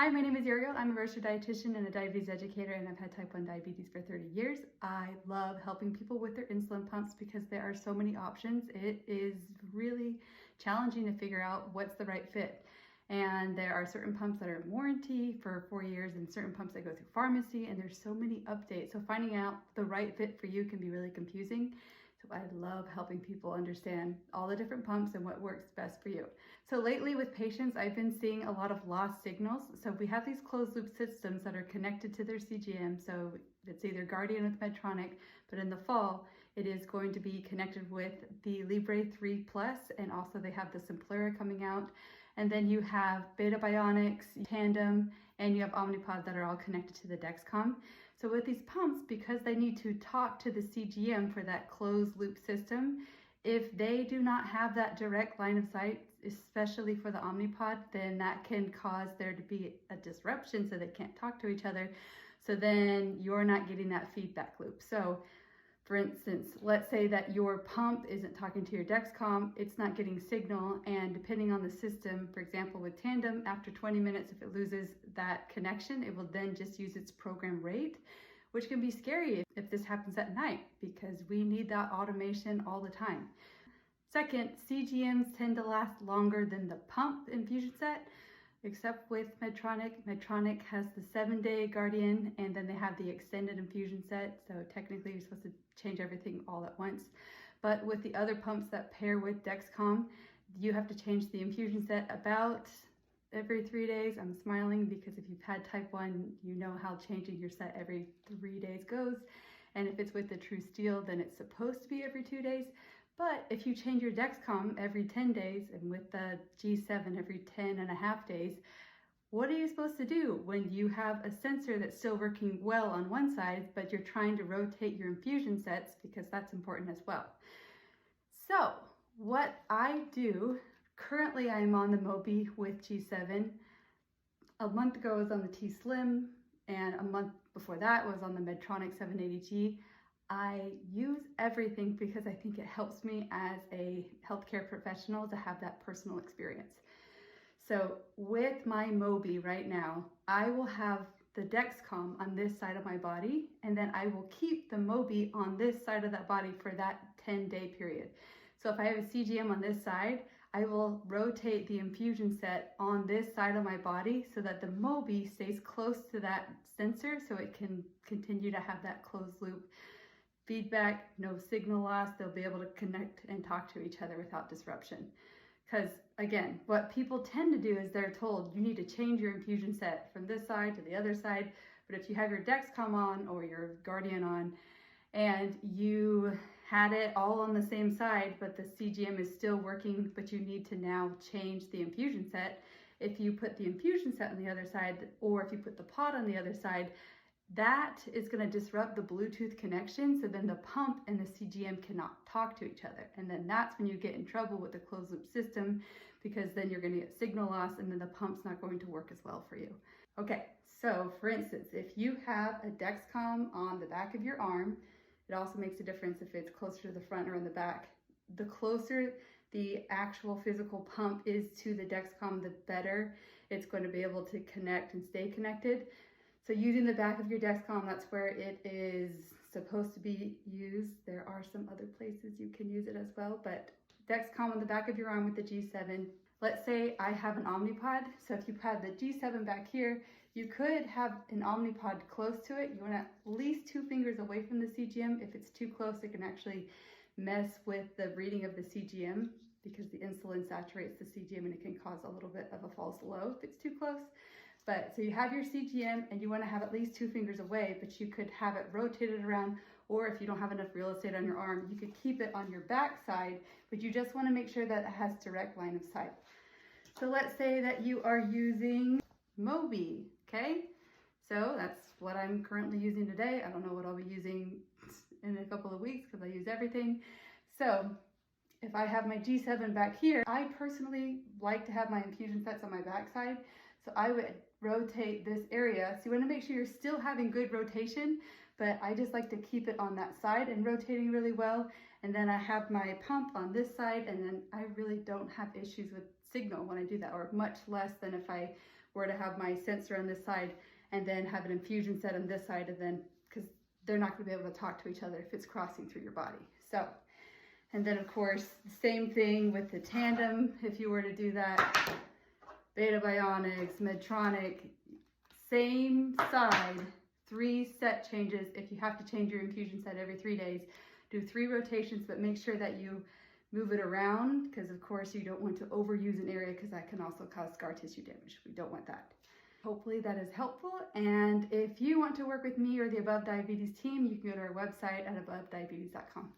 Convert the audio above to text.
Hi, my name is Ariel. I'm a registered dietitian and a diabetes educator, and I've had type 1 diabetes for 30 years. I love helping people with their insulin pumps because there are so many options. It is really challenging to figure out what's the right fit. And there are certain pumps that are in warranty for 4 years and certain pumps that go through pharmacy, and there's so many updates. So finding out the right fit for you can be really confusing. So I love helping people understand all the different pumps and what works best for you. So lately with patients, I've been seeing a lot of lost signals. So we have these closed loop systems that are connected to their CGM. So it's either Guardian with Medtronic, but in the fall, it is going to be connected with the Libre 3 Plus, and also they have the Simplera coming out. And then you have Beta Bionics, Tandem, and you have Omnipod that are all connected to the Dexcom. So with these pumps, because they need to talk to the CGM for that closed loop system, if they do not have that direct line of sight, especially for the Omnipod, then that can cause there to be a disruption so they can't talk to each other. So then you're not getting that feedback loop. So for instance, let's say that your pump isn't talking to your Dexcom, it's not getting signal, and depending on the system, for example with Tandem, after 20 minutes, if it loses that connection, it will then just use its program rate, which can be scary if this happens at night because we need that automation all the time. Second, CGMs tend to last longer than the pump infusion set, except with Medtronic. Medtronic has the 7-day Guardian, and then they have the extended infusion set. So technically you're supposed to change everything all at once. But with the other pumps that pair with Dexcom, you have to change the infusion set about every 3 days. I'm smiling because if you've had type 1, you know how changing your set every 3 days goes. And if it's with the True Steel, then it's supposed to be every 2 days. But if you change your Dexcom every 10 days and with the G7 every 10.5 days, what are you supposed to do when you have a sensor that's still working well on one side, but you're trying to rotate your infusion sets because that's important as well? So what I do, currently I'm on the Mobi with G7. A month ago I was on the T-Slim, and a month before that was on the Medtronic 780G. I use everything because I think it helps me as a healthcare professional to have that personal experience. So with my Mobi right now, I will have the Dexcom on this side of my body, and then I will keep the Mobi on this side of that body for that 10-day period. So if I have a CGM on this side, I will rotate the infusion set on this side of my body so that the Mobi stays close to that sensor so it can continue to have that closed loop feedback, no signal loss. They'll be able to connect and talk to each other without disruption. Because again, what people tend to do is they're told you need to change your infusion set from this side to the other side. But if you have your Dexcom on or your Guardian on and you had it all on the same side, but the CGM is still working, but you need to now change the infusion set. If you put the infusion set on the other side, or if you put the pod on the other side, that is going to disrupt the Bluetooth connection, so then the pump and the CGM cannot talk to each other. And then that's when you get in trouble with the closed loop system, because then you're going to get signal loss and then the pump's not going to work as well for you. Okay, so for instance, if you have a Dexcom on the back of your arm, it also makes a difference if it's closer to the front or in the back. The closer the actual physical pump is to the Dexcom, the better it's going to be able to connect and stay connected. So using the back of your Dexcom, that's where it is supposed to be used. There are some other places you can use it as well, but Dexcom on the back of your arm with the G7. Let's say I have an Omnipod. So if you had the G7 back here, you could have an Omnipod close to it. You want at least 2 fingers away from the CGM. If it's too close, it can actually mess with the reading of the CGM because the insulin saturates the CGM and it can cause a little bit of a false low if it's too close. But so you have your CGM and you want to have at least 2 fingers away, but you could have it rotated around, or if you don't have enough real estate on your arm, you could keep it on your back side, but you just want to make sure that it has direct line of sight. So let's say that you are using Mobi, okay? So that's what I'm currently using today. I don't know what I'll be using in a couple of weeks because I use everything. So if I have my G7 back here, I personally like to have my infusion sets on my backside. So I would rotate this area. So you want to make sure you're still having good rotation, but I just like to keep it on that side and rotating really well. And then I have my pump on this side, and then I really don't have issues with signal when I do that, or much less than if I were to have my sensor on this side and then have an infusion set on this side, and then, because they're not going to be able to talk to each other if it's crossing through your body. So, and then of course, the same thing with the tandem, if you were to do that, Beta Bionics, Medtronic, same side, 3 set changes. If you have to change your infusion set every 3 days, do 3 rotations, but make sure that you move it around, because of course you don't want to overuse an area, because that can also cause scar tissue damage. We don't want that. Hopefully that is helpful, and if you want to work with me or the Above Diabetes team, you can go to our website at abovediabetes.com.